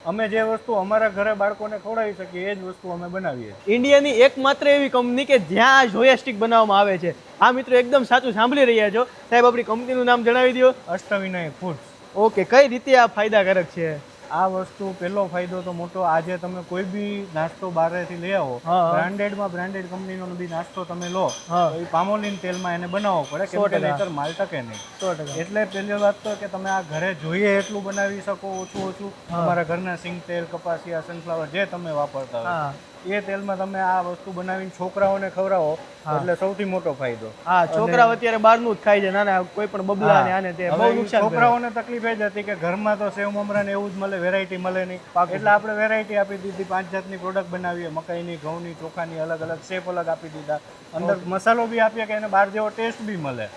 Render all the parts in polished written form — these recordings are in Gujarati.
અમે જે વસ્તુ અમારા ઘરે બાળકોને ખવડાવી શકીએ એ જ વસ્તુ અમે બનાવીએ છીએ. ઇન્ડિયાની એકમાત્ર એવી કંપની કે જ્યાં જોયાસ્ટિક બનાવવામાં આવે છે. આ મિત્રો એકદમ સાચું સાંભળી રહ્યા છો. સાહેબ આપણી કંપનીનું નામ જણાવી દો. અષ્ટવિનાયક ફૂડ્સ. ઓકે, કઈ રીતે આ ફાયદાકારક છે? આ વસ્તુ પહેલો ફાયદો તો મોટો, આજે તમે કોઈ બી નાસ્તો બહારેથી લઈ આવો, હા. બ્રાન્ડેડ કંપનીનો બી નાસ્તો તમે લો હા. તો એ પામોલીન તેલમાં એને બનાવવો પડે, કેમ કે 100%. નહીંતર માલ ટકે નહીં. 100%. એટલે પહેલી વાત તો કે તમે આ ઘરે જોઈએ એટલું બનાવી શકો, ઓછું હા. તમારા ઘરના સિંગ તેલ, કપાસિયા, સનફ્લાવર જે તમે વાપરતા હોય હા એ તેલમાં તમે આ વસ્તુ બનાવીને છોકરાઓને ખવડાવો હા. એટલે સૌથી મોટો ફાયદો. હા, છોકરાઓ અત્યારે બહારનું જ ખાય છે. નાના કોઈ પણ બબલા ને આને તે હવે બહુ ઈ નુકસાન કરે. છોકરાઓને તકલીફ એ જ હતી કે ઘરમાં તો સેવ મમરા ને એવું જ મળે, વેરાયટી મળે નહીં. એટલે આપણે વેરાયટી આપી દીધી, 5 જાતની પ્રોડક્ટ બનાવીએ, મકાઈની, ઘઉંની, ચોખાની, અલગ અલગ શેપ અલગ આપી દીધા. અંદર મસાલો બી આપીએ કે એને બહાર જેવો ટેસ્ટ બી મળે.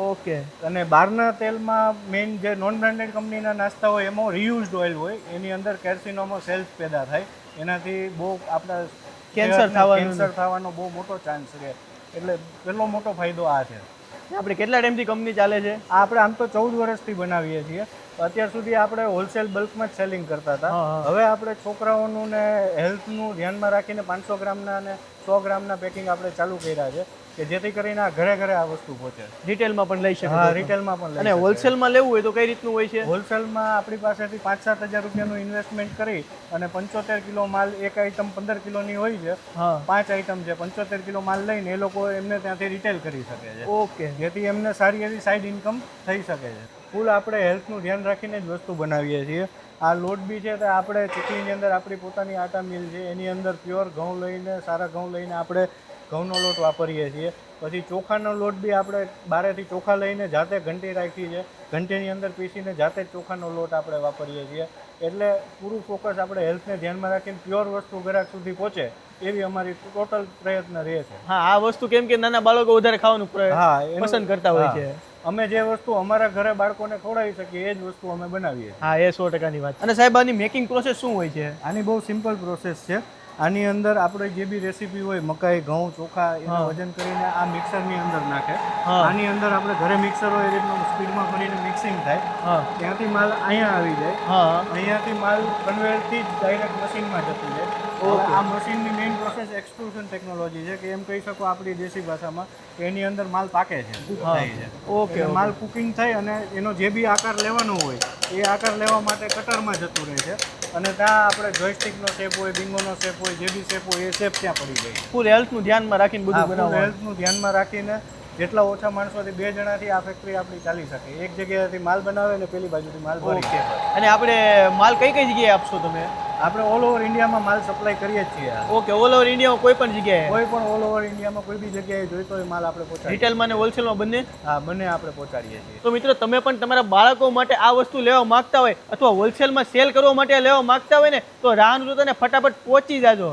ઓકે. અને બહારના તેલમાં મેઇન જે નોન બ્રાન્ડેડ કંપનીના નાસ્તા હોય એમાં રિયુઝડ ઓઇલ હોય, એની અંદર કેલ્સિનોમો સેલ્સ પેદા થાય, એનાથી બહુ આપણા કેન્સર થવાનો બહુ મોટો ચાન્સ રહે. એટલે પહેલો મોટો ફાયદો આ છે. આપણે કેટલા ટાઈમથી કંપની ચાલે છે? આપણે આમ તો 14 વર્ષથી બનાવીએ છીએ. અત્યાર સુધી આપણે હોલસેલ બલ્કમાં જ સેલિંગ કરતા હતા. હા, હા. હવે આપણે છોકરાઓનું ને હેલ્થનું ધ્યાનમાં રાખીને 500 ગ્રામના અને 100 ગ્રામના પેકિંગ આપણે ચાલુ કર્યા છે કે જેથી કરીને આ ઘરે ઘરે આ વસ્તુ પહોંચે. રિટેલમાં પણ લઈ શકે. હા, રિટેલમાં પણ અને હોલસેલમાં લેવું હોય તો કઈ રીતનું હોય છે? હોલસેલમાં આપણી પાસેથી 5-7 હજાર રૂપિયાનું ઇન્વેસ્ટમેન્ટ કરી અને 75 કિલો માલ, એક આઈટમ 15 કિલોની હોય છે, હા. 5 આઈટમ છે, 75 કિલો માલ લઈને એ લોકો એમને ત્યાંથી રિટેલ કરી શકે છે. ઓકે. જેથી એમને સારી એવી સાઈડ ઇન્કમ થઈ શકે છે. ફૂલ આપણે હેલ્થનું ધ્યાન રાખીને જ વસ્તુ બનાવીએ છીએ. આ લોટ બી છે તો આપણે ચીકલીની અંદર આપણી પોતાની આટા મિલ છે, એની અંદર પ્યોર ઘઉં લઈને, સારા ઘઉં લઈને આપણે ઘઉંનો લોટ વાપરીએ છીએ. પછી ચોખાનો લોટ બી આપણે બહારેથી ચોખા લઈને જાતે ઘંટી રાખી છે, ઘંટીની અંદર પીસીને જાતે જ ચોખાનો લોટ આપણે વાપરીએ છીએ. એટલે પૂરું ફોકસ આપણે હેલ્થને ધ્યાનમાં રાખીને પ્યોર વસ્તુ ગ્રાહક સુધી પહોંચે એવી અમારી ટોટલ પ્રયત્ન રહે છે. હા, આ વસ્તુ કેમ કે નાના બાળકો વધારે ખાવાનું પસંદ કરતા હોય છે. અમે જે વસ્તુ અમારા ઘરે બાળકોને ખવડાવી શકીએ એ જ વસ્તુ અમે બનાવીએ છીએ. હા, એ 100%ની વાત. અને સાહેબ આની મેકિંગ પ્રોસેસ શું હોય છે? આની બહુ સિમ્પલ પ્રોસેસ છે. આની અંદર આપણે જે બી રેસીપી હોય, મકાઈ, ઘઉં, ચોખા, એનું વજન કરીને આ મિક્સરની અંદર નાખે. આની અંદર આપણે ઘરે મિક્સર હોય એ રીતનું સ્પીડમાં કરીને મિક્સિંગ થાય. ત્યાંથી માલ અહીંયા આવી જાય. અહીંયાથી માલ કન્વેયરથી જ ડાયરેક્ટ મશીનમાં જતું જાય. આ મશીનની મેઇન પ્રોસેસ એક્સટ્રુઝન ટેકનોલોજી છે કે એમ કહી શકો આપણી દેશી ભાષામાં કે એની અંદર માલ પાકે છે, કૂક થાય છે. ઓકે. માલ કુકિંગ થાય અને એનો જે બી આકાર લેવાનો હોય એ આકાર લેવા માટે કટરમાં જતું રહે છે. અને ત્યાં આપણે જોયસ્ટિકનો શેપ હોય, બિંગોનો શેપ હોય, જે બી શેપ હોય એ શેપ ત્યાં પડી જાય. ફૂલ હેલ્થનું ધ્યાનમાં રાખીને બધું બનાવવાનું. હેલ્થનું ધ્યાનમાં રાખીને જેટલા ઓછા માણસોથી 2 જણાથી આ ફેક્ટરી આપણી ચાલી શકે. એક જગ્યાએથી માલ બનાવે ને પેલી બાજુથી માલ ભરી શકે. અને આપણે માલ કઈ કઈ જગ્યાએ આપશો તમે? આપણે ઓલ ઓવર ઇન્ડિયામાં માલ સપ્લાય કરીએ જ છીએ. ઓકે, ઓલ ઓવર ઇન્ડિયામાં કોઈ પણ જગ્યાએ? કોઈ પણ ઓલ ઓવર ઇન્ડિયામાં કોઈ બી જગ્યાએ જોઈતો હોય માલ આપણે પહોંચાડીએ. રિટેલમાં અને હોલસેલમાં બંને? હા, બંને આપણે પહોંચાડીએ છીએ. તો મિત્રો, તમે પણ તમારા બાળકો માટે આ વસ્તુ લેવા માંગતા હોય અથવા હોલસેલમાં સેલ કરવા માટે લેવા માંગતા હોય ને, તો રાહ ન જોતા ને ફટાફટ પહોંચી જાજો.